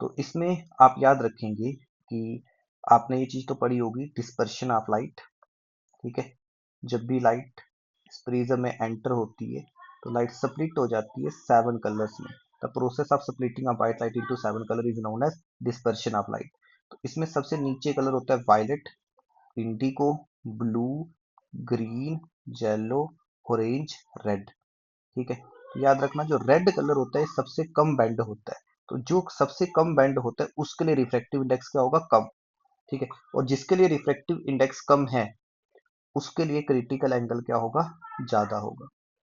तो इसमें आप याद रखेंगे कि आपने ये चीज तो पढ़ी होगी, डिस्पर्शन ऑफ लाइट। ठीक है, जब भी लाइट इस प्रिज्म में एंटर होती है तो लाइट स्प्लिट हो जाती है 7 कलर्स में। The process of splitting of white light into 7 colour is known as dispersion of light. तो इसमें सबसे नीचे कलर होता है violet, indigo, blue, green, yellow, orange, red. ठीक है, तो याद रखना जो रेड कलर होता है सबसे कम बैंड होता है। तो जो सबसे कम बैंड होता है उसके लिए रिफ्रैक्टिव इंडेक्स क्या होगा, कम। ठीक है, और जिसके लिए रिफ्रैक्टिव इंडेक्स कम है उसके लिए क्रिटिकल एंगल क्या होगा, ज्यादा होगा।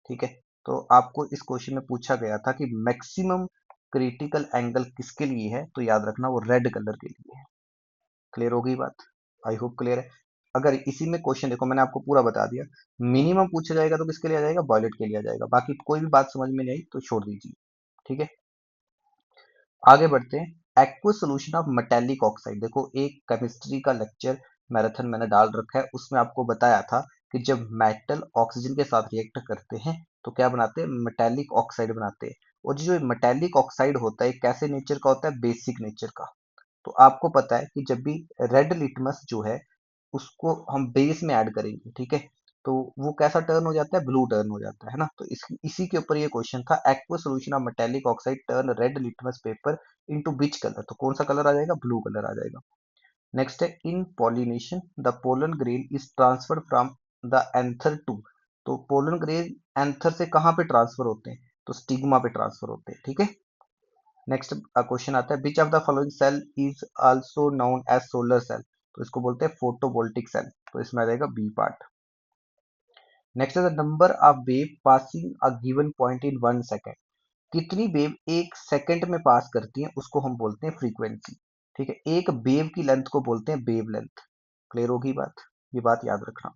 ठीक है, तो आपको इस क्वेश्चन में पूछा गया था कि मैक्सिमम क्रिटिकल एंगल किसके लिए है, तो याद रखना वो रेड कलर के लिए है। क्लियर हो गई बात? आई होप क्लियर है। अगर इसी में क्वेश्चन देखो मैंने आपको पूरा बता दिया, मिनिमम पूछा जाएगा तो किसके लिए आ जाएगा, वॉयलेट के लिए आ जाएगा। बाकी कोई भी बात समझ में नहीं आई तो छोड़ दीजिए। ठीक है, आगे बढ़ते हैं। Aqueous solution of metallic oxide. देखो एक केमिस्ट्री का लेक्चर मैराथन मैंने डाल रखा है, उसमें आपको बताया था कि जब मेटल ऑक्सीजन के साथ रिएक्ट करते हैं तो क्या बनाते हैं, मेटेलिक ऑक्साइड बनाते हैं। और जो मेटेलिक ऑक्साइड होता है कैसे नेचर का होता है, बेसिक नेचर का। तो आपको पता है कि जब भी रेड लिटमस जो है उसको हम बेस में ऐड करेंगे, ठीक है, तो वो कैसा टर्न हो जाता है, ब्लू टर्न हो जाता है ना। तो इसी के ऊपर ये क्वेश्चन था, aqua solution of metallic oxide turn red litmus paper into which colour. तो कौन सा कलर आ जाएगा, ब्लू कलर आ जाएगा। नेक्स्ट है, in pollination the pollen grain is transferred from the anther to. तो पोलन ग्रेन एंथर से कहाँ पे ट्रांसफर होते हैं, तो स्टिग्मा पे ट्रांसफर होते हैं। ठीक है, नेक्स्ट क्वेश्चन आता है, which of the following cell is also known as solar cell. तो इसको बोलते हैं फोटोवोल्टिक सेल। तो इसमें आ जाएगा बी पार्ट। नेक्स्ट है the number of wave passing a given point in 1 second. कितनी वेव एक सेकंड में पास करती हैं उसको हम बोलते हैं फ्रीक्वेंसी। ठीक है, एक वेव की लेंथ को बोलते हैं वेव लेंथ। क्लियर होगी बात, ये बात याद रखना।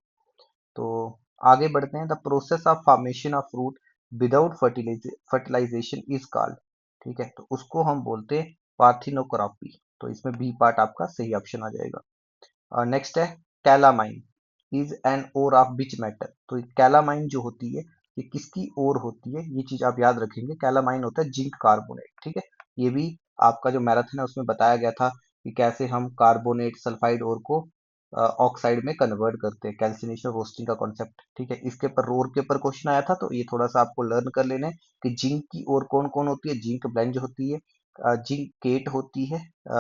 तो आगे बढ़ते हैं, the process of formation of fruit without fertilisation is called. ठीक है, तो उसको हम बोलते हैं पार्थिनोक्रॉपी। तो इसमें बी पार्ट आपका सही ऑप्शन आ जाएगा। नेक्स्ट है, calamine is an ore of which metal. तो कैलामाइन जो होती है ये किसकी ओर होती है, ये चीज आप याद रखेंगे। कैलामाइन होता है जिंक कार्बोनेट। ठीक है, ये भी आपका जो मैराथन है उसमें बताया गया था कि कैसे हम कार्बोनेट सल्फाइड ओर को ऑक्साइड में कन्वर्ट करते हैं, कैल्सिनेशन रोस्टिंग का कॉन्सेप्ट। ठीक है, इसके ऊपर ओर के ऊपर क्वेश्चन आया था तो ये थोड़ा सा आपको लर्न कर लेना है कि जिंक की ओर कौन कौन होती है। जिंक ब्लेंज होती है, जिंक केट होती है,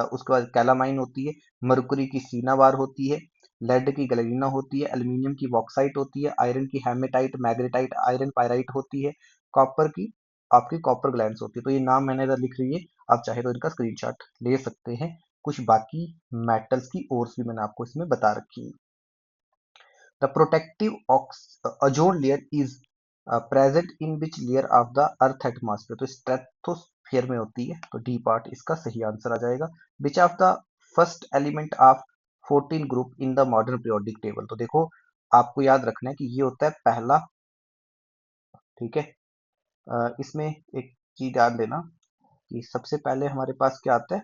उसके बाद कैलामाइन होती है, मरकुरी की सीनावार होती है, लेड की गैलेरिना होती है, एल्यूमिनियम की बॉक्साइट होती है, आयरन की हेमेटाइट, मैग्नेटाइट, आयरन पायराइट होती है, कॉपर की आपकी कॉपर ग्लैंड्स होती है। तो ये नाम मैंने इधर लिख रही है, आप चाहे तो इनका स्क्रीनशॉट ले सकते हैं। कुछ बाकी मेटल्स की ओर्स भी मैंने आपको इसमें बता रखी है। The protective ozone layer is present in which layer of the earth atmosphere. तो स्ट्रेटोस्फेयर में होती है। तो डी पार्ट इसका सही आंसर आ जाएगा। Which of the first element of 14 group in the modern periodic table. तो देखो आपको याद रखना है कि ये होता है पहला। ठीक है, इसमें एक चीज ध्यान देना कि सबसे पहले हमारे पास क्या आता है,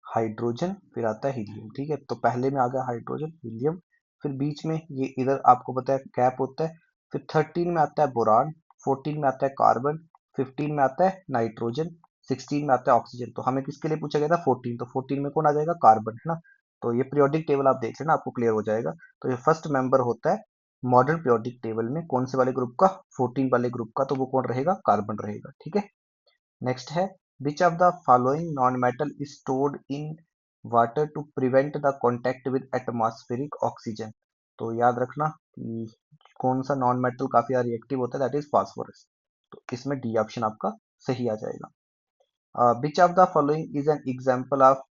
हाइड्रोजन, फिर आता है हीलियम। ठीक है, तो पहले में आ गया हाइड्रोजन, हीलियम, फिर बीच में ये इधर आपको पता है गैप होता है। फिर 13 में आता है बोरान, 14 में आता है कार्बन, 15 में आता है नाइट्रोजन, 16 में आता है ऑक्सीजन। तो हमें किसके लिए पूछा गया था, 14। तो 14 में कौन आ जाएगा, कार्बन, है ना। तो ये पीरियोडिक टेबल आप देख लेना, आपको क्लियर हो जाएगा। तो ये फर्स्ट मेंबर होता है मॉडर्न पीरियोडिक टेबल में कौन से वाले ग्रुप का, 14 वाले ग्रुप का। तो वो कौन रहेगा, कार्बन रहेगा। ठीक है, नेक्स्ट है, which of the following non metal is stored in water to prevent the contact with atmospheric oxygen. तो याद रखना कि कौन सा नॉन मेटल काफी ज्यादा रिएक्टिव होता है, दैट इज फास्फोरस। तो इसमें डी ऑप्शन आपका सही आ जाएगा। Which of the following is an example of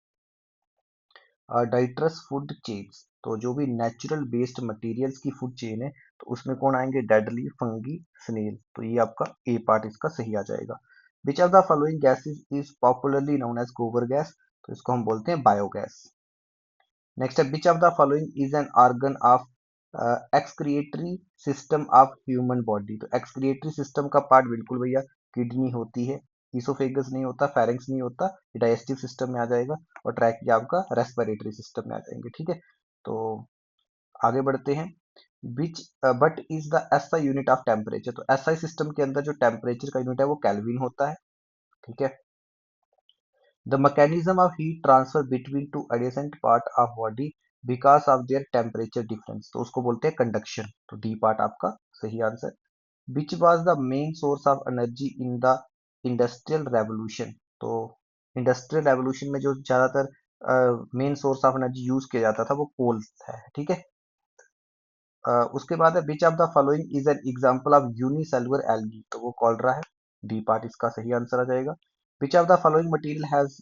detritus food chains. तो जो भी नेचुरल बेस्ड मटेरियल्स की फूड चेन है तो उसमें कौन आएंगे, डेडली, फंगी, स्नेल। तो ये आपका ए पार्ट इसका सही आ जाएगा। Which of the following gases is popularly known as gobar gas. तो इसको हम बोलते हैं बायोगैस। नेक्स्ट है, which of the following is an organ of excretory system of human body. तो एक्सक्रिएटरी सिस्टम का पार्ट बिल्कुल भैया किडनी होती है, इसोफेगस नहीं होता, फेरेंक्स नहीं होता, डाइजेस्टिव सिस्टम में आ जाएगा, और ट्रैकिया आपका रेस्पिरेटरी सिस्टम में आ जाएंगे। ठीक है, तो आगे बढ़ते हैं। Which but is the SI unit of temperature. तो एसआई सिस्टम के अंदर जो टेम्परेचर का यूनिट है वो केल्विन होता है। ठीक है, the mechanism of heat transfer between two adjacent part of body because of their temperature difference, तो उसको बोलते हैं कंडक्शन। तो डी पार्ट आपका सही answer. Which was the main source of energy in the industrial revolution, तो industrial revolution में जो ज्यादातर main source of energy use किया जाता था वो कोल है, ठीक है। उसके बाद है which of the following is an example of unicellular algae, तो वो कॉलरा है, डी पार्ट इसका सही आंसर आ जाएगा। Which of the following material has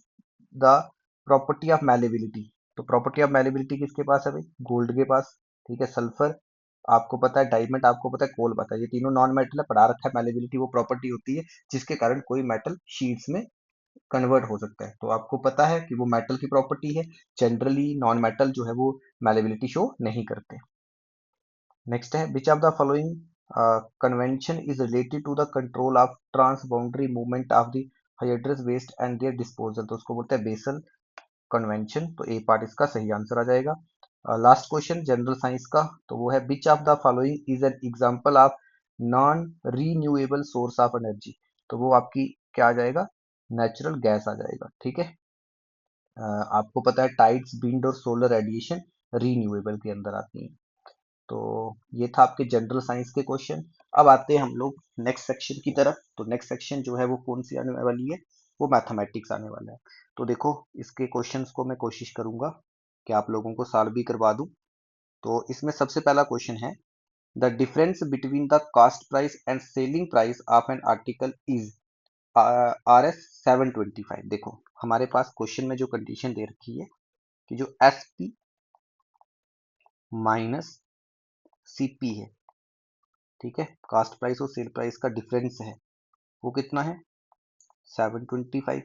the property of malleability, तो प्रॉपर्टी ऑफ मैलेबिलिटी किसके पास है भाई, गोल्ड के पास, ठीक है। सल्फर आपको पता है, डायमंड आपको पता है, कोल पता है, ये तीनों नॉन मेटल है, पढ़ा रखा है। मैलेबिलिटी वो प्रॉपर्टी होती है जिसके कारण कोई मेटल शीट्स में कन्वर्ट हो सकता है, तो आपको पता है कि वो मेटल की प्रॉपर्टी है। जनरली नॉन मेटल जो है वो मैलेबिलिटी शो नहीं करते। नेक्स्ट है which of the following convention is related to the control of transboundary movement of the hazardous waste and their disposal, तो उसको बोलते हैं बेसल कन्वेंशन, तो ए पार्ट इसका सही आंसर आ जाएगा। लास्ट क्वेश्चन जनरल साइंस का, तो वो है which of the following is an example of non renewable source of energy, तो वो आपकी क्या आ जाएगा, नेचुरल गैस आ जाएगा, ठीक है। आपको पता है टाइड्स, विंड और सोलर रेडिएशन रीन्यूएबल के अंदर आती हैं। तो ये था आपके जनरल साइंस के क्वेश्चन। अब आते हैं हम लोग नेक्स्ट सेक्शन की तरफ। तो नेक्स्ट सेक्शन जो है वो कौन सी आने वाली है, वो मैथमेटिक्स आने वाला है। तो देखो इसके क्वेश्चंस को मैं कोशिश करूंगा कि आप लोगों को सॉल्व भी करवा दूं। तो इसमें सबसे पहला क्वेश्चन है the difference between the cost price and selling price of an article is RS 725। देखो हमारे पास क्वेश्चन में जो कंडीशन दे रखी है कि जो SP माइनस CP है, ठीक है, कास्ट प्राइस और सेल प्राइस का डिफरेंस है, वो कितना है 725।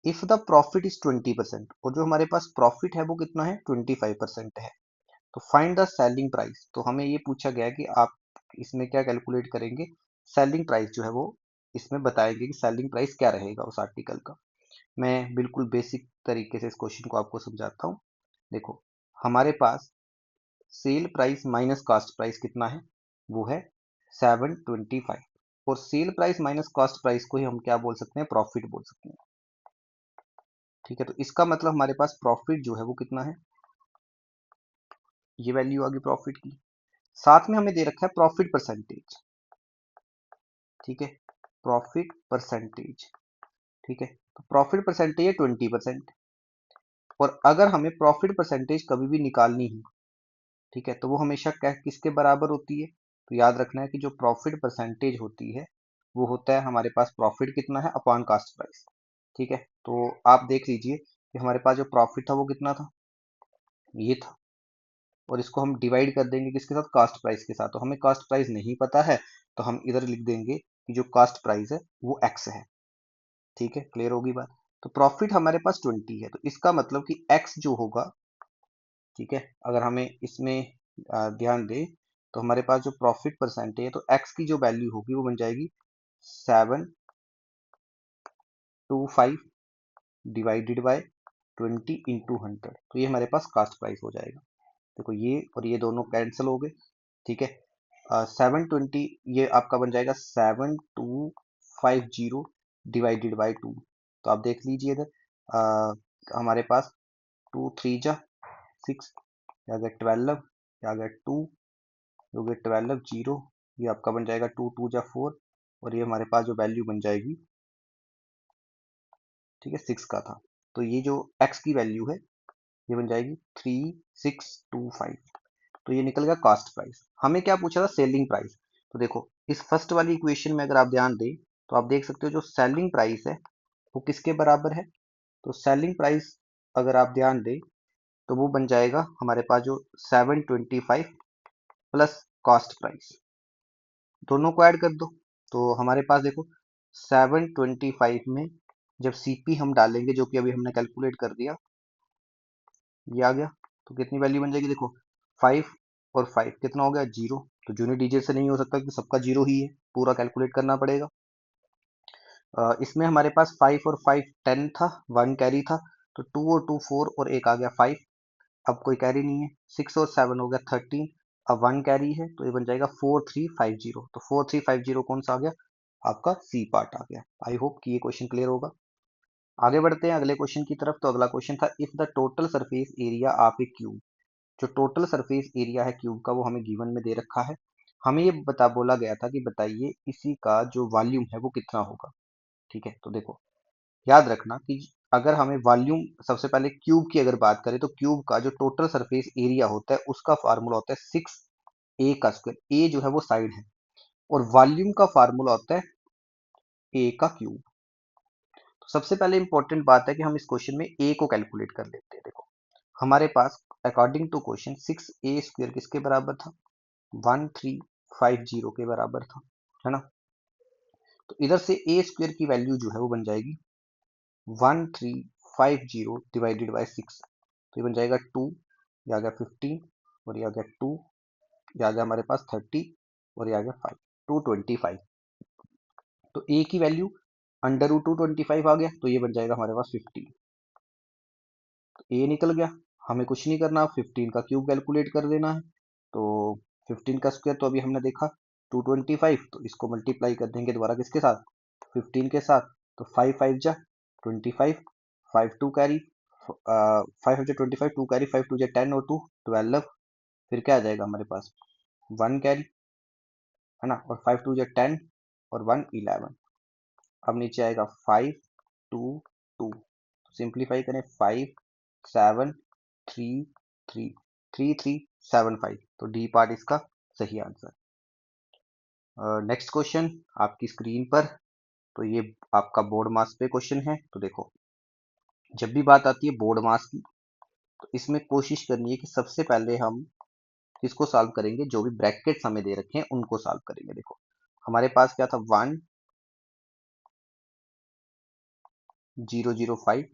इफ द प्रॉफिट इज 20%, और जो हमारे पास प्रॉफिट है वो कितना है 25% है, तो फाइंड द सेलिंग प्राइस। तो हमें ये पूछा गया है कि आप इसमें क्या कैलकुलेट करेंगे, सेलिंग प्राइस जो है वो इसमें बताएंगे कि सेलिंग प्राइस क्या रहेगा उस आर्टिकल का। मैं बिल्कुल बेसिक तरीके से इस क्वेश्चन को आपको समझाता हूँ। देखो हमारे पास sale price minus cost price कितना है, वो है 725, और sale price minus cost price को ही हम क्या बोल सकते हैं, प्रॉफिट बोल सकते हैं, ठीक है। तो इसका मतलब हमारे पास प्रॉफिट जो है वो कितना है, ये वैल्यू आ गई प्रॉफिट की। साथ में हमें दे रखा है प्रॉफिट परसेंटेज, ठीक है, प्रॉफिट परसेंटेज, ठीक है। तो प्रॉफिट परसेंटेज है 20%, और अगर हमें प्रॉफिट परसेंटेज कभी भी निकालनी है, ठीक है, तो वो हमेशा किसके बराबर होती है, तो याद रखना है कि जो प्रॉफिट परसेंटेज होती है वो होता है हमारे पास प्रॉफिट कितना है अपॉन कास्ट प्राइस, ठीक है। तो आप देख लीजिए कि हमारे पास जो प्रॉफिट था वो कितना था, ये था, और इसको हम डिवाइड कर देंगे किसके साथ, कास्ट प्राइस के साथ। तो हमें कास्ट प्राइस नहीं पता है, तो हम इधर लिख देंगे कि जो कास्ट प्राइस है वो एक्स है, ठीक है, क्लियर होगी बात। तो प्रॉफिट हमारे पास 20 है, तो इसका मतलब कि एक्स जो होगा, ठीक है, अगर हमें इसमें ध्यान दें तो हमारे पास जो प्रॉफिट परसेंटेज है, तो एक्स की जो वैल्यू होगी वो बन जाएगी 725 डिवाइडेड बाय 20 × 100, तो ये हमारे पास कास्ट प्राइस हो जाएगा। देखो ये और ये दोनों कैंसिल हो गए, ठीक है। 720 ये आपका बन जाएगा 7250 डिवाइडेड बाई 2, तो आप देख लीजिए इधर हमारे पास 2 3 जा 6, आ गया 12, आ गया 2, हो गया 12 जीरो, ये आपका बन जाएगा 2 2 जा 4, और ये हमारे पास जो वैल्यू बन जाएगी, ठीक है, 6 का था, तो ये जो x की वैल्यू है ये बन जाएगी 3625, तो ये निकल गया कॉस्ट प्राइस। हमें क्या पूछा था, सेलिंग प्राइस। तो देखो इस फर्स्ट वाली इक्वेशन में अगर आप ध्यान दें तो आप देख सकते हो जो सेलिंग प्राइस है वो किसके बराबर है, तो सेलिंग प्राइस अगर आप ध्यान दें तो वो बन जाएगा हमारे पास जो 725 प्लस कॉस्ट प्राइस, दोनों को ऐड कर दो। तो हमारे पास देखो 725 में जब सीपी हम डालेंगे जो कि अभी हमने कैलकुलेट कर दिया, ये आ गया, तो कितनी वैल्यू बन जाएगी, देखो 5 और 5 कितना हो गया, जीरो, तो यूनिट डिजिट से नहीं हो सकता कि सबका जीरो ही है, पूरा कैलकुलेट करना पड़ेगा। इसमें हमारे पास 5 और 5 10 था, 1 कैरी था, तो 2 और 2 4 और एक आ गया 5, अब कोई कैरी नहीं है। 6 और 7 हो गया 13, अब 1 कैरी है, तो ये बन जाएगा 4350, तो 4350 कौन सा आ गया, आपका सी पार्ट आ गया। आई होप कि ये क्वेश्चन क्लियर होगा। आगे बढ़ते हैं अगले क्वेश्चन की तरफ। तो अगला क्वेश्चन था if the total surface area of A cube, जो टोटल सरफेस एरिया है क्यूब का वो हमें गिवन में दे रखा है। हमें ये बता बोला गया था कि बताइए इसी का जो वॉल्यूम है वो कितना होगा। ठीक है, तो देखो याद रखना कि अगर हमें वॉल्यूम, सबसे पहले क्यूब की अगर बात करें तो क्यूब का जो टोटल सरफेस एरिया होता है उसका फार्मूला होता है 6a का स्क्वायर। ए जो है वो साइड है, और वॉल्यूम का फार्मूला होता है ए का क्यूब। तो सबसे पहले इंपॉर्टेंट बात है कि हम इस क्वेश्चन में ए को कैलकुलेट कर लेते हैं। देखो हमारे पास अकॉर्डिंग टू क्वेश्चन 6a² किसके बराबर था, 1350 के बराबर था, है ना। तो इधर से a² की वैल्यू जो है वो बन जाएगी 1350 डिवाइडेड बाई 6। तो ये बन जाएगा 2, ये आ गया 15, और ये आ गया 2, ये आ गया हमारे पास 30, और ये आ गया 5, 225। तो a की वैल्यू अंडर रूट 225 आ गया, तो ये बन जाएगा हमारे पास 15। तो a निकल गया, हमें कुछ नहीं करना, 15 का क्यूब कैलकुलेट कर देना है। तो 15 का स्क्वायर तो अभी हमने देखा 225, तो इसको मल्टीप्लाई कर देंगे दोबारा किसके साथ, 15 के साथ। तो 5 5 जा 25, 5 2 कैरी, 5 5 25, 2 कैरी, 5 2 जा 10 और 2 12। फिर क्या आ जाएगा हमारे पास, 1 कैरी, है ना, और 5 2 जा 10 और 1 11। अब नीचे आएगा 5 2 2, सिंप्लीफाई करें 5 7 3 3 3 3 7 5, तो डी पार्ट इसका सही आंसर। नेक्स्ट क्वेश्चन आपकी स्क्रीन पर। तो ये आपका बोर्ड मास पे क्वेश्चन है। तो देखो जब भी बात आती है बोर्ड मास की, तो इसमें कोशिश करनी है कि सबसे पहले हम किसको सॉल्व करेंगे, जो भी ब्रैकेट्स हमें दे रखे हैं उनको सॉल्व करेंगे। देखो हमारे पास क्या था, 1005,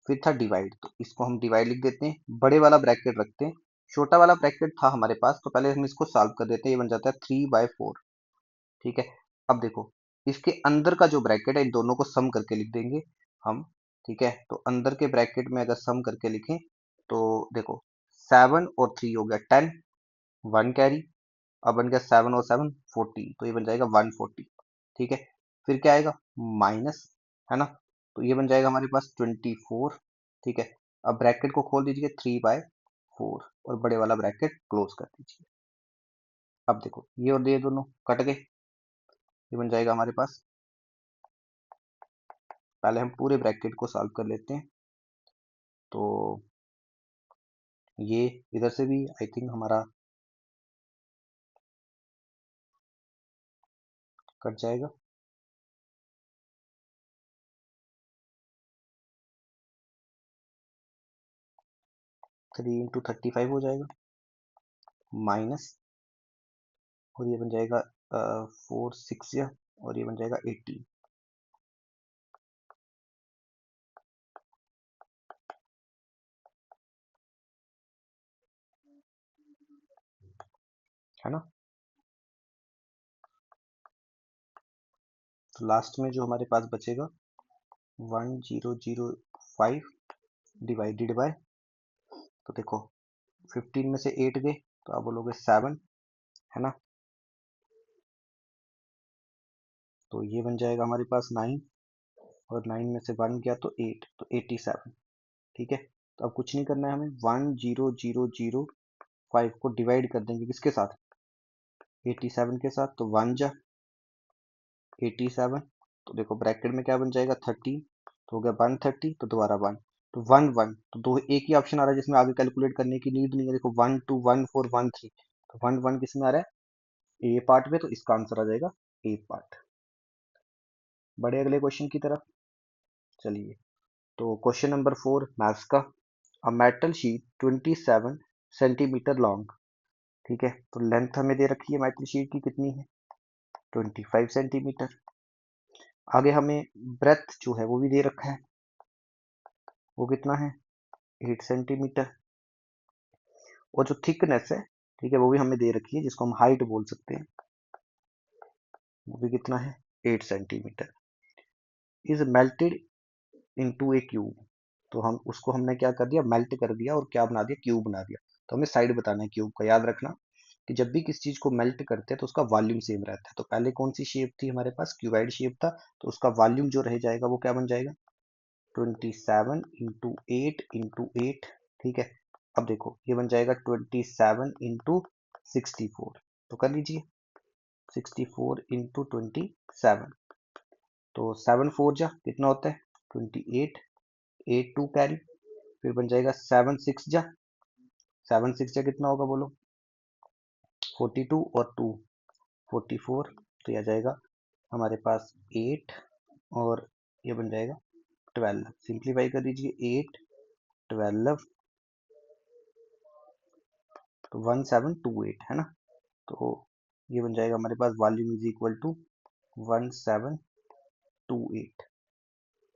फिर था डिवाइड, तो इसको हम डिवाइड लिख देते हैं, बड़े वाला ब्रैकेट रखते हैं। छोटा वाला ब्रैकेट था हमारे पास, तो पहले हम इसको सॉल्व कर देते हैं, ये बन जाता है 3/4। ठीक है, अब देखो इसके अंदर का जो ब्रैकेट है इन दोनों को सम करके लिख देंगे हम। ठीक है, तो अंदर के ब्रैकेट में अगर सम करके लिखें तो देखो 7 और 3 हो गया 10, 1 कैरी, अब बन गया 7 और 7 14, तो ये बन जाएगा 140। ठीक है, फिर क्या आएगा माइनस, है ना, तो ये बन जाएगा हमारे पास 24। ठीक है, अब ब्रैकेट को खोल दीजिए 3/4 और बड़े वाला ब्रैकेट क्लोज कर दीजिए। अब देखो ये और ये दोनों कट गए, ये बन जाएगा हमारे पास, पहले हम पूरे ब्रैकेट को सॉल्व कर लेते हैं। तो ये इधर से भी आई थिंक हमारा कट जाएगा, 3 × 35 हो जाएगा, माइनस, और ये बन जाएगा 4 6 या, और ये बन जाएगा 18, है ना। तो लास्ट में जो हमारे पास बचेगा 1005 डिवाइडेड बाय, तो देखो 15 में से 8 गए तो आप बोलोगे 7, है ना, तो ये बन जाएगा हमारे पास 9, और 9 में से 1 गया तो 8, तो 87। ठीक है, तो अब कुछ नहीं करना है हमें, 10005 को डिवाइड कर देंगे किसके साथ, 87 के साथ, तो 1 जा 87, तो देखो ब्रैकेट में क्या बन जाएगा 13, तो हो गया 130, तो दोबारा 1, तो 1 1, तो दो एक ही ऑप्शन आ रहा है जिसमें आगे कैलकुलेट करने की नीड नहीं है। देखो 1 2 1 4 1 3, तो 1 1 किस में आ रहा है, ए पार्ट में, तो इसका आंसर आ जाएगा ए पार्ट। बड़े अगले क्वेश्चन की तरफ चलिए। तो क्वेश्चन नंबर 4 मैथ्स का, a metal sheet 27 centimetre long. ठीक है, तो लेंथ हमें दे रखी है मेटल शीट की कितनी है, 25 सेंटीमीटर। आगे हमें ब्रेथ जो है वो भी दे रखा है, वो कितना है 8 सेंटीमीटर। और जो थिकनेस है, ठीक है, वो भी हमें दे रखी है, जिसको हम हाइट बोल सकते हैं, वो भी कितना है 8 centimetre. Is melted into A cube, तो हम उसको हमने क्या कर दिया, मेल्ट कर दिया और क्या बना दिया, क्यूब बना दिया। तो हमें साइड बताना है क्यूब का। याद रखना कि जब भी किसी चीज को मेल्ट करते हैं तो उसका वॉल्यूम सेम रहता है। तो पहले कौन सी शेप थी हमारे पास, क्यूबाइड शेप था, तो उसका वॉल्यूम जो रह जाएगा वो क्या बन जाएगा 27 इंटू 8 ठीक है। अब देखो ये बन जाएगा 27 इंटू 64, तो कर लीजिए 64 इंटू 27, तो 7 4 जा कितना होता है 28, 8 2 कैरी, फिर बन जाएगा 7 6 जा कितना होगा बोलो 42 और 2 44, तो ये आ जाएगा हमारे पास 8 और ये बन जाएगा 12। सिंप्लीफाई कर दीजिए 8 12, तो 1728 है ना। तो ये बन जाएगा हमारे पास volume is equal to 1728।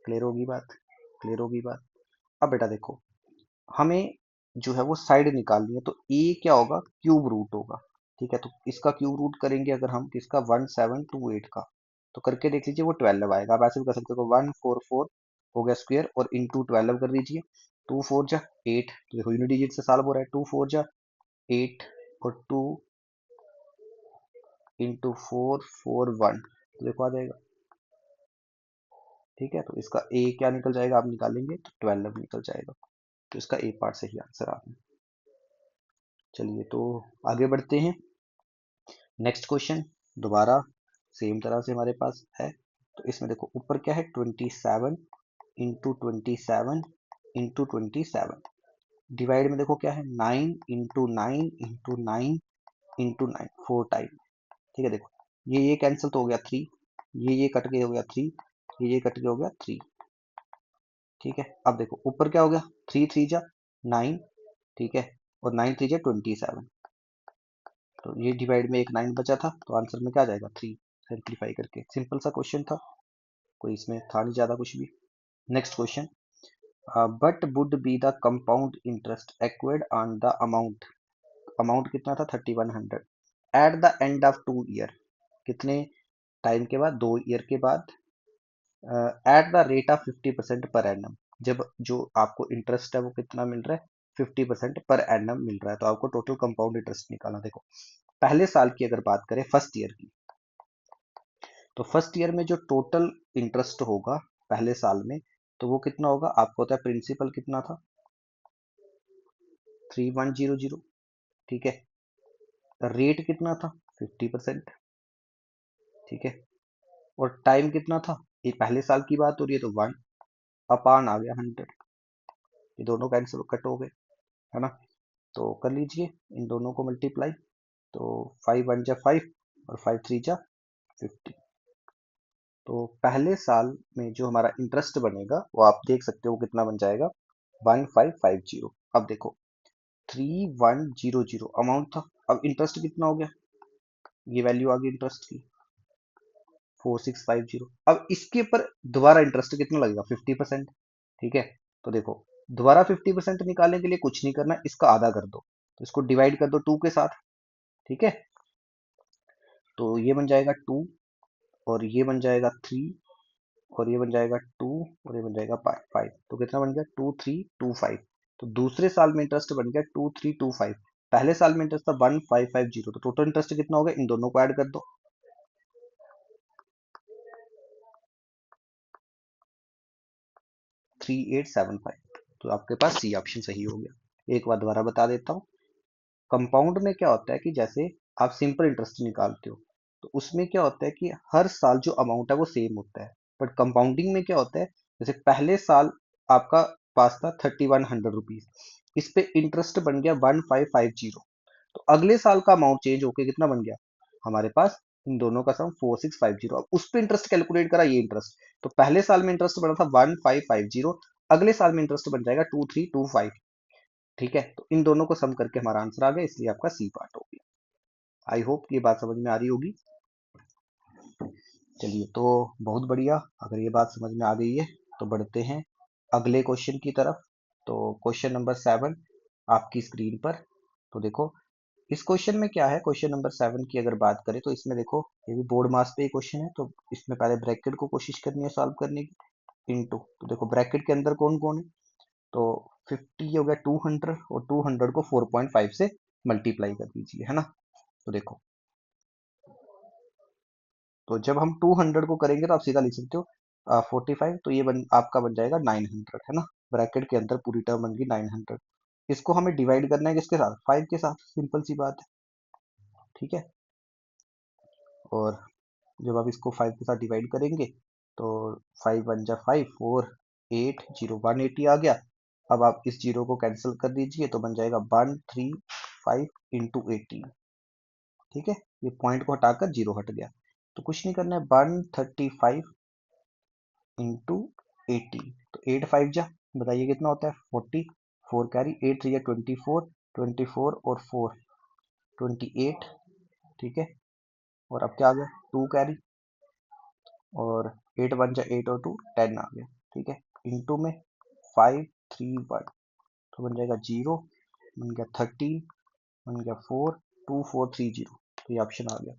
Clear होगी बात, क्लियर होगी बात। अब बेटा देखो हमें जो है वो साइड निकालनी है, तो ए क्या होगा क्यूब रूट होगा, ठीक है। तो इसका क्यूब रूट करेंगे अगर हम किसका 1728 का, तो करके देख लीजिए वो 12 आएगा। आप ऐसे भी कर सकते हो 144 हो गया स्क्वायर और इंटू 12 कर दीजिए, 2 4 जा 8, तो देखो यूनिट डिजिट से सॉल्व हो रहा है, 2 4 जा 8 और 2 इंटू 4 4 1, तो देखो आ जाएगा, ठीक है। तो इसका ए क्या निकल जाएगा, आप निकालेंगे तो 12 निकल जाएगा, तो इसका ए पार्ट सही आंसर आपने। चलिए तो आगे बढ़ते हैं। नेक्स्ट क्वेश्चन दोबारा सेम तरह से हमारे पास है, तो इसमें देखो ऊपर क्या है 27 इंटू 27 डिवाइड में देखो क्या है 9 इंटू 9 इंटू 9 इंटू 9 4 टाइम, ठीक है। देखो ये कैंसिल तो हो गया 3, ये कट के हो गया 3, ये कट के हो गया 3, ठीक है। अब देखो ऊपर क्या हो गया 3 3 जा 9, ठीक है, और 9 3 जा 27, तो ये डिवाइड में एक 9 बचा था, तो आंसर में क्या आ जाएगा 3। सिंप्लीफाई करके सिंपल सा क्वेश्चन था, कोई इसमें था नहीं ज़्यादा कुछ भी। Next question, but would be the compound interest acquired on the amount, amount कितना था 3100 at the end of 2 year, कितने टाइम के बाद 2 ईयर के बाद, at the rate of 50% per annum, जब जो आपको इंटरेस्ट है वो कितना मिल रहा है 50% पर एनम मिल रहा है, तो आपको टोटल कंपाउंड इंटरेस्ट निकालना। देखो पहले साल की अगर बात करें फर्स्ट ईयर की, तो फर्स्ट ईयर में जो टोटल इंटरेस्ट होगा पहले साल में, तो वो कितना होगा, आपको पता है प्रिंसिपल कितना था 3100, ठीक है, रेट कितना था 50%, ठीक है, और टाइम कितना था, ये पहले साल की बात हो रही है तो 1 अपान आ गया 100, ये दोनों कैंसिल कट हो गए, है ना। तो कर लीजिए इन दोनों को मल्टीप्लाई, तो 5 1 जा 5 और 5 3 जा 50, तो पहले साल में जो हमारा इंटरेस्ट बनेगा वो आप देख सकते हो कितना बन जाएगा 1550। अब देखो 3100 अमाउंट था, अब इंटरेस्ट कितना हो गया, ये वैल्यू आ गई इंटरेस्ट की 4650। अब इसके ऊपर दोबारा इंटरेस्ट कितना लगेगा 50%, ठीक है। तो देखो दोबारा 50% निकालने के लिए कुछ नहीं करना, इसका आधा कर दो, तो इसको डिवाइड कर दो 2 के साथ, ठीक है। तो ये बन जाएगा 2 और ये बन जाएगा 3 और ये बन जाएगा 2 और ये बन जाएगा 5, तो कितना बन गया 2325। तो दूसरे साल में इंटरेस्ट बन गया 2325, पहले साल में इंटरेस्ट था 1550, तो टोटल इंटरेस्ट कितना होगा, इन दोनों को ऐड कर दो 3875, तो आपके पास सी ऑप्शन सही हो गया। एक बार दोबारा बता देता हूँ, कंपाउंड में क्या होता है कि जैसे आप सिंपल इंटरेस्ट निकालते हो तो उसमें क्या होता है कि हर साल जो अमाउंट है वो सेम होता है, बट कंपाउंडिंग में क्या होता है, जैसे पहले साल आपका पास था 3100 रुपीज, इस पे इंटरेस्ट बन गया 1550, तो अगले साल का अमाउंट चेंज होकर कितना बन गया हमारे पास इन दोनों का सम 4650। अब उस पे इंटरेस्ट कैलकुलेट करा, ये इंटरेस्ट, तो पहले साल में इंटरेस्ट बना था 1550, अगले साल में इंटरेस्ट बन जाएगा 2325, ठीक है। तो इन दोनों को सम करके हमारा आंसर आ गया, इसलिए आपका सी पार्ट हो गया। आई होप ये बात समझ में आ रही होगी। चलिए तो बहुत बढ़िया, अगर ये बात समझ में आ गई है तो बढ़ते हैं अगले क्वेश्चन की तरफ। तो क्वेश्चन नंबर 7 आपकी स्क्रीन पर, तो देखो इस क्वेश्चन में क्या है, क्वेश्चन नंबर 7 की अगर बात करें तो इसमें देखो ये भी बोर्ड मास पे क्वेश्चन है, तो इसमें पहले ब्रैकेट को कोशिश करनी है सॉल्व करने की, इनटू, तो देखो ब्रैकेट के अंदर कौन कौन है, तो 50 हो गया 200 और 200 को 4.5 से मल्टीप्लाई कर दीजिए, है ना। तो देखो तो जब हम 200 को करेंगे तो आप सीधा लिख सकते हो 45, तो ये आपका बन जाएगा 900, है ना। ब्रैकेट के अंदर पूरी टर्म बन गई 900। इसको हमें डिवाइड करना है किसके साथ, 5 के साथ, सिंपल सी बात है, ठीक है। और जब आप इसको 5 के साथ डिवाइड करेंगे तो 5 वन जा 5, 4 8 0 180 आ गया। अब आप इस जीरो को कैंसिल कर दीजिए तो बन जाएगा 135 इंटू 18, ठीक है। ये पॉइंट को हटाकर जीरो हट गया, तो कुछ नहीं करना है, 135 इंटू 80, तो 8 5 जा, बताइए कितना होता है, 40, 4 कैरी, 8 3 24, 24 और 4 28, ठीक है। और अब क्या आ गया, 2 कैरी, और 8 वन जा 8 और 2 10 आ गया, ठीक है। इंटू में 5 3 1, तो बन जाएगा 0, बन गया 13, बन गया 4 2 4 3 0, तो ये ऑप्शन आ गया,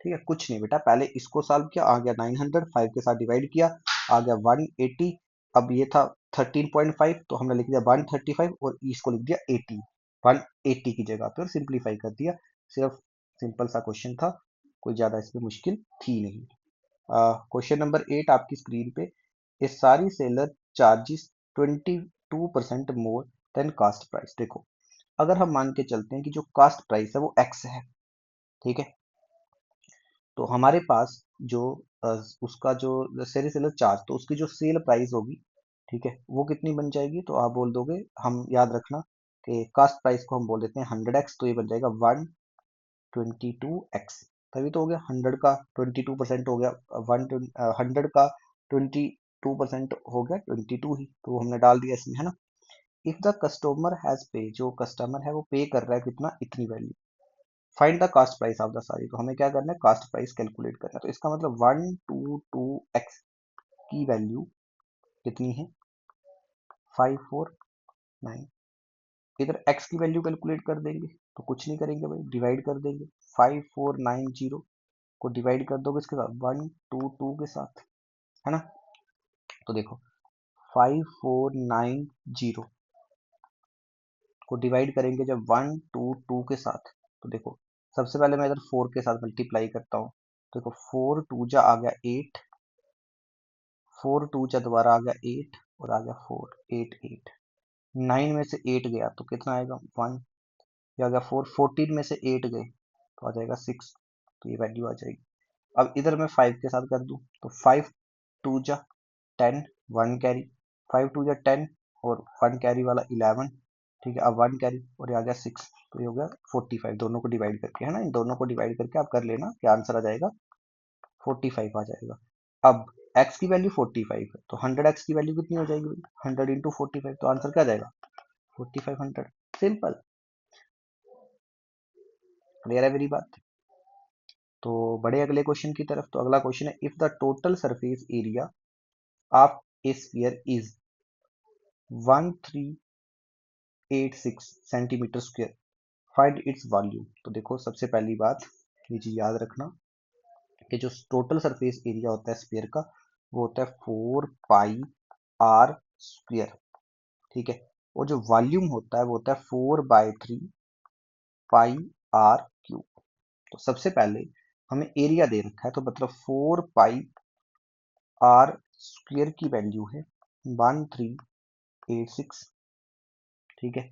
ठीक है। कुछ नहीं बेटा, पहले इसको सॉल्व किया, आ गया 900, 5 के साथ डिवाइड किया, आ गया 180। अब ये था 13.5, तो हमने लिख दिया 135 और इसको लिख दिया 80, 180 की जगह पे, और सिंप्लीफाई कर दिया। सिर्फ सिंपल सा क्वेश्चन था, कोई ज्यादा इसमें मुश्किल थी नहीं। क्वेश्चन नंबर 8 आपकी स्क्रीन पे, ए सारी seller charges 22% more than cost price. देखो, अगर हम मान के चलते हैं कि जो कास्ट प्राइस है वो एक्स है, ठीक है, तो हमारे पास जो अ, उसका जो सेरी सेलर चार्ज, तो उसकी जो सेल प्राइस होगी, ठीक है, वो कितनी बन जाएगी, तो आप बोल दोगे, हम याद रखना कि कास्ट प्राइस को हम बोल देते हैं 100x, तो ये बन जाएगा 122x, तभी तो हो गया, 100 का 22% हो गया, 100 का 22% हो गया 22 ही, तो वो हमने डाल दिया इसमें, है ना। इफ द कस्टमर हैज पे, जो कस्टमर है वो पे कर रहा है कितना, इतनी value, find the cost price of the सारी, तो हमें क्या करना है, कास्ट प्राइस कैलकुलेट करना है। तो इसका मतलब 122x की वैल्यू कितनी है, 549। इधर x की वैल्यू कैलकुलेट कर देंगे, तो कुछ नहीं करेंगे भाई, डिवाइड कर देंगे, 5490 को डिवाइड कर दोगे इसके साथ 122 के साथ, है ना। तो देखो 5490 को डिवाइड करेंगे जब 122 के साथ, तो देखो सबसे पहले मैं इधर 4 के साथ मल्टीप्लाई करता हूँ, तो देखो 4 2 जा आ गया 8, 4 2 जा दोबारा आ गया 8, और आ गया 4 8 8, 9 में से 8 गया तो कितना आएगा 1, ये आ गया 4, 14 में से 8 गए तो आ जाएगा 6, तो ये वैल्यू आ जाएगी। अब इधर मैं 5 के साथ कर दूं, तो 5 2 जा 10, 1 कैरी, 5 2 जा 10 और 1 कैरी वाला 11, ठीक है। अब 1 कैरी और ये आ गया 6, तो ये हो गया 45, दोनों को डिवाइड करके, है ना, इन दोनों को डिवाइड करके आप कर लेना, क्या आंसर आ जाएगा, 45 आ जाएगा। अब x की वैल्यू 45 है, तो 100x की वैल्यू कितनी हो जाएगी भाई, 100 इंटू 45, तो आंसर क्या आ जाएगा, 4500, सिंपल, क्लियर है मेरी बात। तो बड़े अगले क्वेश्चन की तरफ, तो अगला क्वेश्चन है, if the total surface area of A sphere is 1386 centimetre square, find its volume. तो देखो सबसे पहली बात ये चीज याद रखना कि जो टोटल सरफेस एरिया होता है स्फीयर का, वो होता है 4 पाई r स्क्वायर, ठीक है। और जो वॉल्यूम होता है वो होता है 4/3 पाई r क्यूब। तो सबसे पहले हमें एरिया दे रखा है, तो मतलब 4 पाई r स्क्वायर की वैल्यू है 1386, ठीक है।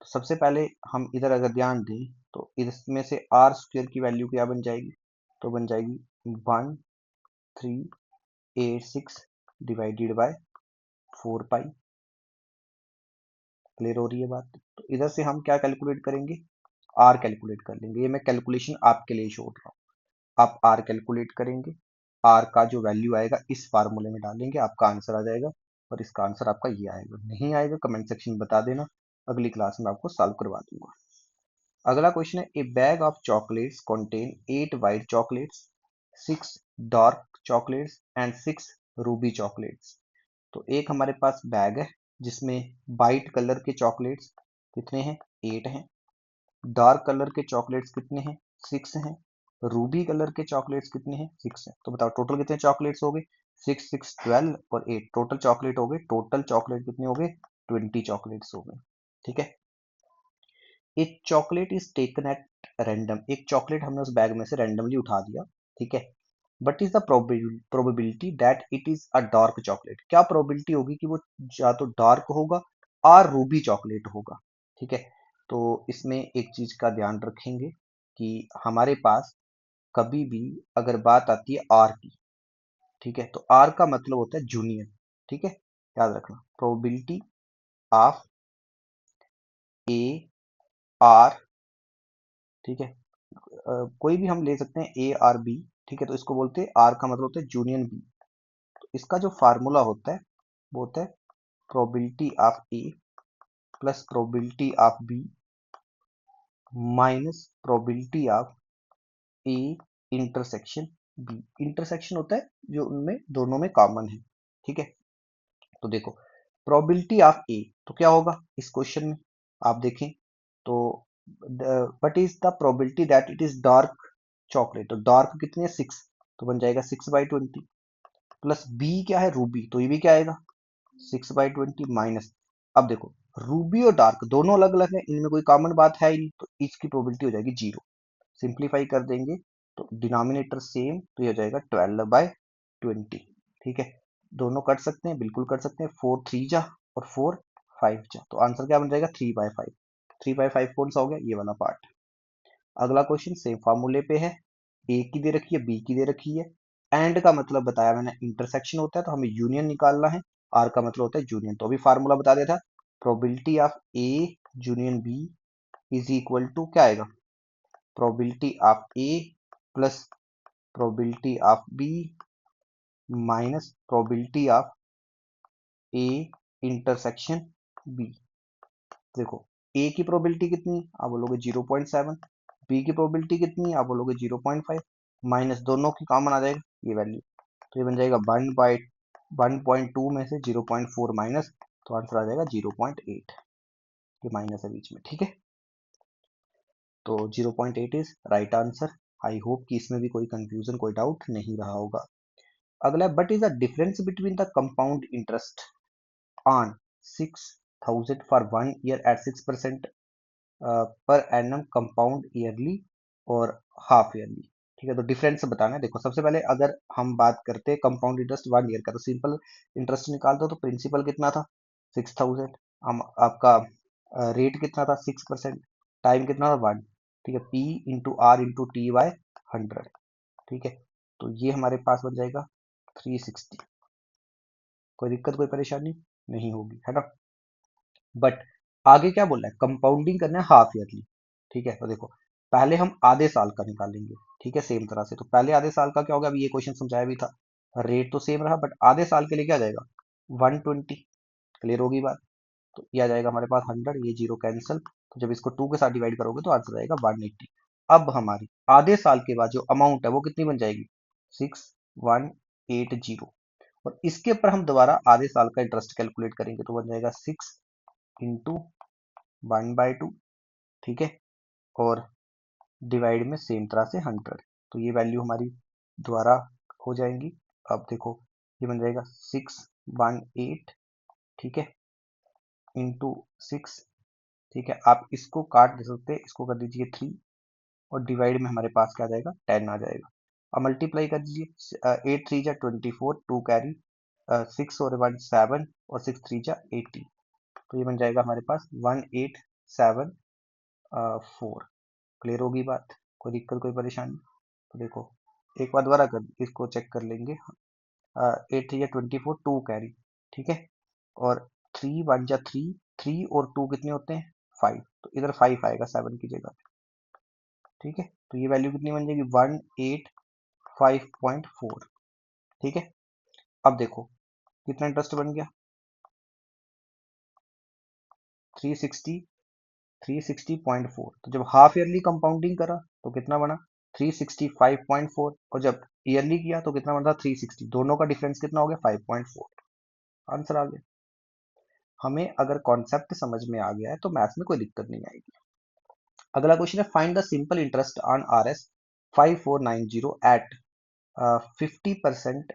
तो सबसे पहले हम इधर अगर ध्यान दें तो इसमें से आर स्क्वायर की वैल्यू क्या बन जाएगी, तो बन जाएगी 1386 डिवाइडेड बाय 4 पाई, क्लियर हो रही है बात। तो इधर से हम क्या कैलकुलेट करेंगे, आर कैलकुलेट कर लेंगे, ये मैं कैलकुलेशन आपके लिए छोड़ रहा हूँ, आप आर कैलकुलेट करेंगे, आर का जो वैल्यू आएगा इस फार्मूले में डालेंगे, आपका आंसर आ जाएगा, और इसका आंसर आपका ये आएगा, नहीं आएगा कमेंट सेक्शन में बता देना, अगली क्लास में आपको सॉल्व करवा दूंगा। अगला क्वेश्चन है, ए bag of chocolates contain 8 white chocolates, 6 dark chocolates and 6 Ruby chocolates. तो एक हमारे पास बैग है जिसमें वाइट कलर के चॉकलेट्स कितने हैं, 8 हैं, डार्क कलर के चॉकलेट्स कितने हैं, 6 हैं, रूबी कलर के चॉकलेट्स कितने हैं, 6 हैं। तो बताओ टोटल कितने चॉकलेट्स हो गए, 6 6 12 और 8 टोटल चॉकलेट हो गए, टोटल चॉकलेट कितने हो गए, 20 चॉकलेट्स हो गए, ठीक है। एक chocolate is taken at random, एक चॉकलेट हमने उस बैग में से रैंडमली उठा दिया, ठीक है। But is the probability that it is a dark chocolate. क्या प्रोबेबिलिटी होगी कि वो या तो डार्क होगा और रूबी चॉकलेट होगा। ठीक है, तो इसमें एक चीज का ध्यान रखेंगे कि हमारे पास कभी भी अगर बात आती है आर की, ठीक है, तो आर का मतलब होता है जूनियर। ठीक है, याद रखना प्रोबेबिलिटी ऑफ ए आर। ठीक है, कोई भी हम ले सकते हैं ए आर बी। ठीक है, तो इसको बोलते हैं आर का मतलब होता है जूनियर बी। तो इसका जो फार्मूला होता है वो होता है probability of A plus probability of B minus probability of A intersection B. Intersection होता है जो उनमें दोनों में कॉमन है। ठीक है, तो देखो प्रोबेबिलिटी ऑफ ए तो क्या होगा इस क्वेश्चन में आप देखें तो what is the probability that it is dark chocolate. तो डार्क कितनी है 6, तो बन जाएगा 6/20 प्लस बी क्या है रूबी, तो ये भी क्या आएगा 6/20 माइनस। अब देखो रूबी और डार्क दोनों अलग अलग है, इनमें कोई कॉमन बात है ही नहीं, तो इसकी प्रोबेबिलिटी हो जाएगी 0। सिंप्लीफाई कर देंगे तो डिनोमिनेटर सेम, तो ये हो जाएगा 12/20। ठीक है, दोनों कट सकते हैं, बिल्कुल कट सकते हैं, 4 3 जा और 4 5 जा, तो आंसर क्या बन जाएगा 3/5। 3/5 कौन सा हो गया, ये वाला पार्ट। अगला क्वेश्चन सेम फार्मूले पे है, ए की दे रखी है बी की दे रखी है। एंड का मतलब बताया मैंने इंटरसेक्शन होता है, तो हमें यूनियन निकालना है। आर का मतलब होता है यूनियन, तो अभी फार्मूला बता दिया था। Probability of A union B is equal to क्या आएगा, probability of A plus probability of B minus probability of A intersection B. देखो ए की प्रोबेबिलिटी कितनी, आप बोलोगे 0.7, बी की प्रोबेबिलिटी कितनी, आप बोलोगे 0.5, माइनस दोनों की कॉमन आ जाएगा ये वैल्यू, तो ये बन जाएगा 1/1.2 में से 0.4 माइनस, तो आंसर आ जाएगा 0.8। ये माइनस है बीच में। ठीक है, तो 0.8 is right answer. I hope कि इसमें भी कोई कंफ्यूजन कोई डाउट नहीं रहा होगा। अगला, what is the difference between the compound interest on 6,000 for 1 year at 6% per annum compound yearly और हाफ ईयरली। ठीक है, तो डिफरेंस बताना है। देखो सबसे पहले अगर हम बात करते हैं कंपाउंड इंटरेस्ट 1 ईयर का, तो सिंपल इंटरेस्ट निकाल दो, तो प्रिंसिपल कितना था 6,000, हम आपका रेट कितना था 6%, टाइम कितना था 1। ठीक है, P into R into T by 100। ठीक है, तो ये हमारे पास बन जाएगा 360। कोई दिक्कत कोई परेशानी नहीं होगी, है ना। बट आगे क्या बोल रहा है, कंपाउंडिंग करना है हाफ ईयरली। ठीक है, तो देखो पहले हम आधे साल का निकालेंगे। ठीक है, सेम तरह से, तो पहले आधे साल का क्या होगा, अभी ये क्वेश्चन समझाया भी था, रेट तो सेम रहा, बट आधे साल के लिए क्या आ जाएगा 120। क्लियर होगी बात, तो ये आ जाएगा हमारे पास 100, ये जीरो कैंसिल, तो जब इसको 2 के साथ डिवाइड करोगे तो आंसर आएगा 180। अब हमारी आधे साल के बाद जो अमाउंट है वो कितनी बन जाएगी 6180, और इसके ऊपर हम दोबारा आधे साल का इंटरेस्ट कैलकुलेट करेंगे, तो बन जाएगा 6 इंटू 1/2। ठीक है, और डिवाइड में सेम तरह से 100, तो ये वैल्यू हमारी दोबारा हो जाएंगी। अब देखो ये बन जाएगा 618। ठीक है, इंटू 6। ठीक है, आप इसको काट दे सकते हैं, इसको कर दीजिए 3, और डिवाइड में हमारे पास क्या आ जाएगा 10 आ जाएगा। अब मल्टीप्लाई कर दीजिए, 8 3 जा 24, 2 कैरी, 6 और 1 7, और 6 3 जा 80, तो ये बन जाएगा हमारे पास 1874। क्लियर होगी बात, कोई दिक्कत कोई परेशानी। तो देखो एक बार दोबारा कर इसको चेक कर लेंगे। 8 3 या 24, 2 कैरी। ठीक है, और 3 1 जा 3, 3 और 2 कितने होते हैं 5, तो इधर 5 आएगा 7 की जगह। ठीक है, तो ये वैल्यू कितनी बन जाएगी 185.4। ठीक है, अब देखो कितना इंटरेस्ट बन गया 360, 360.4, तो जब हाफ ईयरली कंपाउंडिंग करा तो कितना बना 365.4, और जब ईयरली किया तो कितना बना 360, दोनों का डिफरेंस कितना हो गया 5.4। आंसर आ गया। हमें अगर कॉन्सेप्ट समझ में आ गया है तो मैथ्स में कोई दिक्कत नहीं आएगी। अगला क्वेश्चन है, find the simple interest on R S 5490 at 50%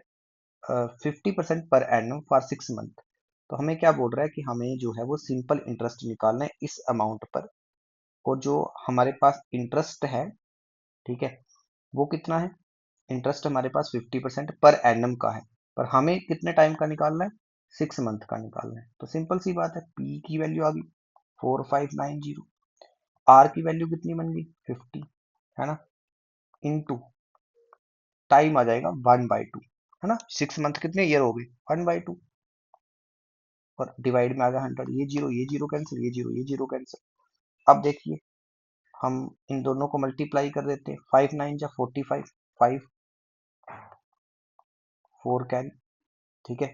50% per annum for 6 month. तो हमें क्या बोल रहा है कि हमें जो है वो सिंपल इंटरेस्ट निकालना है इस अमाउंट पर, और जो हमारे पास इंटरेस्ट है, ठीक है, वो कितना है इंटरेस्ट हमारे पास 50% पर एनम का है, पर हमें कितने टाइम का निकालना है, 6 मंथ का निकालना है। तो सिंपल सी बात है, पी की वैल्यू आ गई 4590, आर की वैल्यू कितनी बन गई 50, है ना, इनटू टाइम आ जाएगा 1/2, है ना, 6 मंथ कितने ईयर हो गए 1/2, और डिवाइड में आ गया 100, ये जीरो कैंसिल, ये जीरो कैंसिल। अब देखिए हम इन दोनों को मल्टीप्लाई कर देते हैं, 5 9 जा 45, 5 4 कैरी, ठीक है,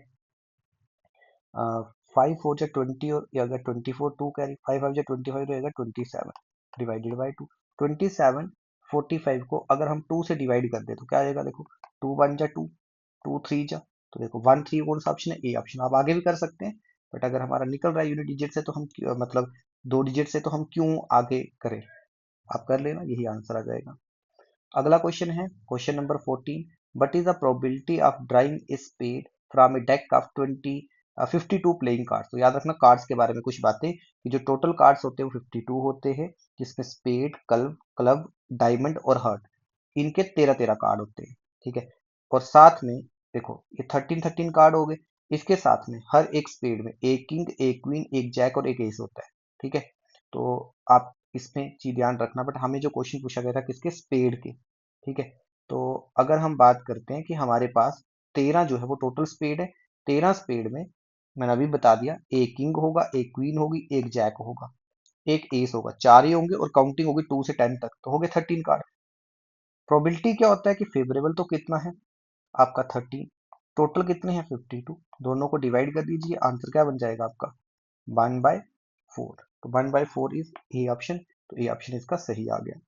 5 4 जा 20, और ये अगर 24 2 कैरी, 5 5 जा 25 रहेगा 27 डिवाइडेड बाई 2, 27 45 को अगर हम 2 से डिवाइड कर दे तो क्या आ जाएगा, देखो 2 1 जा 2, 2 3 जा, तो देखो 1 3 कौन सा ऑप्शन है, ए ऑप्शन। आप आगे भी कर सकते हैं, बट अगर हमारा निकल रहा है यूनिट डिजिट से तो हम मतलब 2 डिजिट से, तो हम क्यों आगे करें, आप कर लेना, यही आंसर आ जाएगा। अगला क्वेश्चन है question number 14, what is the probability of drawing a spade from a deck of 52 playing cards. तो याद रखना कार्ड्स के बारे में कुछ बातें, कि जो टोटल कार्ड्स होते हैं वो 52 होते हैं, जिसमें स्पेड, क्लब क्लब डायमंड और हार्ट, इनके 13 13 कार्ड होते हैं, ठीक है। और साथ में देखो ये 13 13 कार्ड हो गए, इसके साथ में हर एक स्पेड में एक किंग, एक क्वीन, एक जैक और एक एस होता है, ठीक है। तो आप इसमें चीज ध्यान रखना, बट हमें जो क्वेश्चन पूछा गया था किसके, स्पेड के, ठीक है। तो अगर हम बात करते हैं कि हमारे पास 13 जो है वो टोटल स्पेड है, 13 स्पेड में मैंने अभी बता दिया, एक किंग होगा, एक क्वीन होगी, एक जैक होगा, एक एस होगा, 4 ही होंगे, और काउंटिंग होगी 2 से 10 तक, तो हो गए 13 कार्ड। प्रोबेबिलिटी क्या होता है कि फेवरेबल तो कितना है आपका 13, टोटल कितने हैं 52, दोनों को डिवाइड कर दीजिए, आंसर क्या बन जाएगा आपका 1/4, तो 1/4 इज ए ऑप्शन, तो ए ऑप्शन इसका सही आ गया।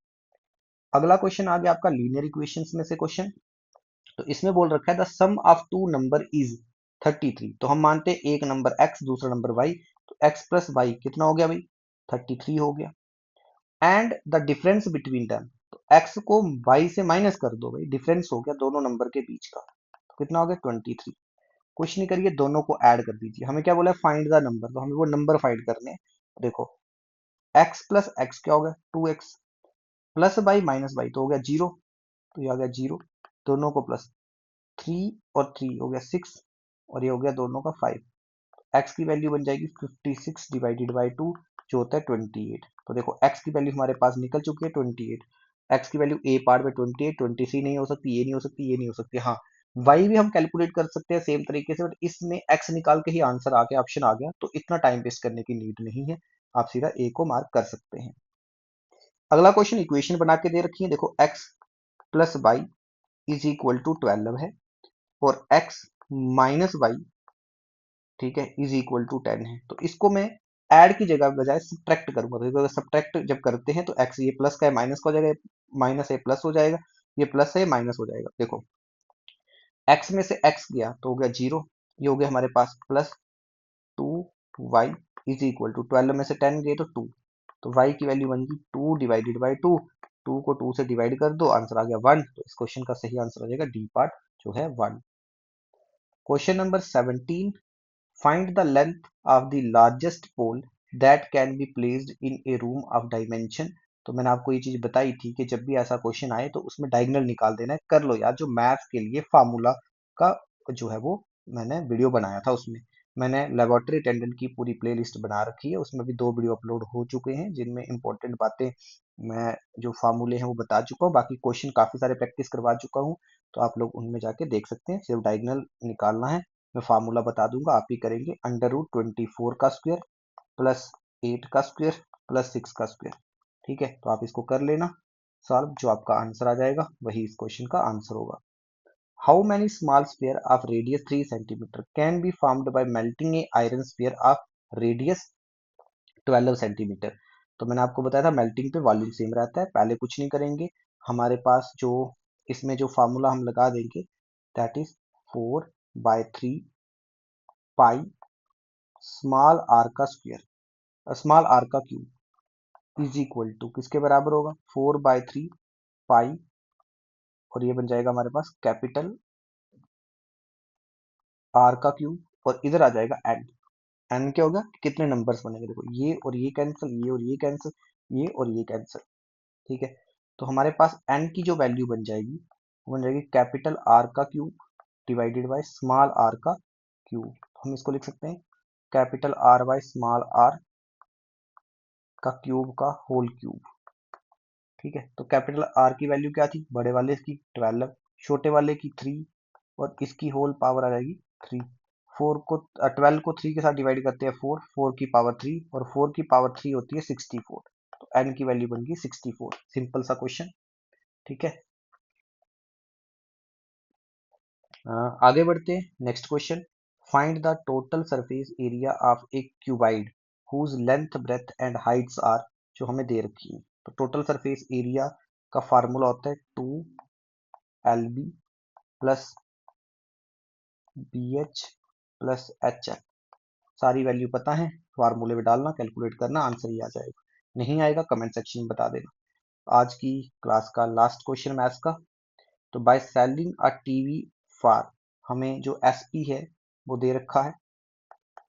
अगला क्वेश्चन आ गया आपका लीनियर इक्वेशंस में से क्वेश्चन। तो इसमें बोल रखा है the sum of two number is 33, तो हम मानते हैं एक नंबर x दूसरा नंबर y, तो x प्लस वाई कितना हो गया भाई 33 हो गया, and the difference between them, तो x को y से माइनस कर दो भाई, डिफरेंस हो गया दोनों नंबर के बीच का, तो कितना हो गया 23। कुछ नहीं करिए, दोनों को ऐड कर दीजिए, हमें क्या बोला है फाइंड द नंबर, तो हमें वो नंबर फाइंड करने हैं। देखो x प्लस एक्स क्या हो गया 2x, plus by minus by तो हो गया 0, तो ये आ गया 0, दोनों को प्लस, 3 और 3 हो गया 6, और ये हो गया दोनों का 5, x की वैल्यू बन जाएगी 56 डिवाइडेड बाई 2, जो होता है 28। तो देखो x की वैल्यू हमारे पास निकल चुकी है 28, x की वैल्यू ए पार्ट में 28, 23 नहीं हो सकती, ये नहीं हो सकती, ये नहीं हो सकती, हाँ y भी हम कैलकुलेट कर सकते हैं सेम तरीके से, बट इसमें x निकाल के ही आंसर आ गया, ऑप्शन आ गया, तो इतना टाइम वेस्ट करने की नीड नहीं है, आप सीधा a को मार्क कर सकते हैं। अगला क्वेश्चन इक्वेशन बना के दे रखी है, देखो x plus y is equal to 12 है, और x माइनस वाई, ठीक है, इज इक्वल टू 10 है, तो इसको मैं ऐड की जगह बजाय सब्ट्रैक्ट करूंगा, तो अगर सब्ट्रैक्ट जब करते हैं तो x ये प्लस का है माइनस का हो जाएगा, माइनस है प्लस हो जाएगा, ये प्लस है माइनस हो जाएगा। देखो x में से x गया तो हो गया 0, ये हो गया हमारे पास plus 2y is equal to 12 में से 10 गए तो 2, तो y की वैल्यू बन गई 2 डिवाइडेड बाई 2, 2 को 2 से डिवाइड कर दो, आंसर आ गया 1, तो इस क्वेश्चन का सही आंसर आ जाएगा डी पार्ट जो है 1। Question number 17, find the length of the largest pole that can be placed in a room of dimension। तो मैंने आपको ये चीज बताई थी कि जब भी ऐसा क्वेश्चन आए तो उसमें डायगोनल निकाल देना है, कर लो यार, जो मैथ्स के लिए फार्मूला का जो है वो मैंने वीडियो बनाया था, उसमें मैंने लेबोरेटरी अटेंडेंट की पूरी प्लेलिस्ट बना रखी है, उसमें भी 2 वीडियो अपलोड हो चुके हैं, जिनमें इंपॉर्टेंट बातें मैं जो फार्मूले हैं वो बता चुका हूँ, बाकी क्वेश्चन काफी सारे प्रैक्टिस करवा चुका हूँ, तो आप लोग उनमें जाके देख सकते हैं, सिर्फ डायगोनल निकालना है। मैं फार्मूला बता दूंगा, आप ही करेंगे, √24 का स्क्वायर प्लस 8 का स्क्वायर प्लस 6 का स्क्वायर, ठीक है, तो आप इसको कर लेना सॉल्व, जो आपका आंसर आ जाएगा वही इस क्वेश्चन का आंसर होगा। How many small sphere of radius 3 centimetre can be formed by melting A iron sphere of radius 12 centimetre. तो मैंने आपको बताया था मेल्टिंग पे वॉल्यूम सेम रहता है, पहले कुछ नहीं करेंगे, हमारे पास जो इसमें जो फार्मूला हम लगा देंगे, that is 4/3 pi small r का स्क्वायर, स्मॉल आर का क्यूब इज इक्वल टू किसके बराबर होगा 4/3 पाई, और ये बन जाएगा हमारे पास कैपिटल आर का क्यूब, और इधर आ जाएगा एन, एन क्या होगा, कितने नंबर्स बनेंगे, देखो ये और ये कैंसिल, ये और ये कैंसिल, ये और ये कैंसिल, ठीक है। तो हमारे पास एन की जो वैल्यू बन जाएगी वो बन जाएगी कैपिटल आर का cube divided by small r का क्यूब। हम इसको लिख सकते हैं capital R by small r का क्यूब का होल क्यूब। ठीक है, तो कैपिटल आर की वैल्यू क्या थी, बड़े वाले की 12, छोटे वाले की 3, और इसकी होल पावर आ जाएगी 3। 12 को 3 के साथ डिवाइड करते हैं 4, 4 की पावर 3, और 4 की पावर 3 होती है 64। तो एन की वैल्यू बन गई 64। सिंपल सा क्वेश्चन। ठीक है, आगे बढ़ते हैं। Next question, find the total surface area of a cuboid whose length breadth and heights are, जो हमें दे रखी है। तो टोटल सरफेस एरिया का फार्मूला होता है 2LB plus BH plus HF। सारी वैल्यू पता है, फार्मूले में डालना, कैलकुलेट करना, आंसर ही आ जाएगा। नहीं आएगा कमेंट सेक्शन में बता देना। आज की क्लास का लास्ट क्वेश्चन मैथ्स का। तो by selling a TV for, हमें जो SP है वो दे रखा है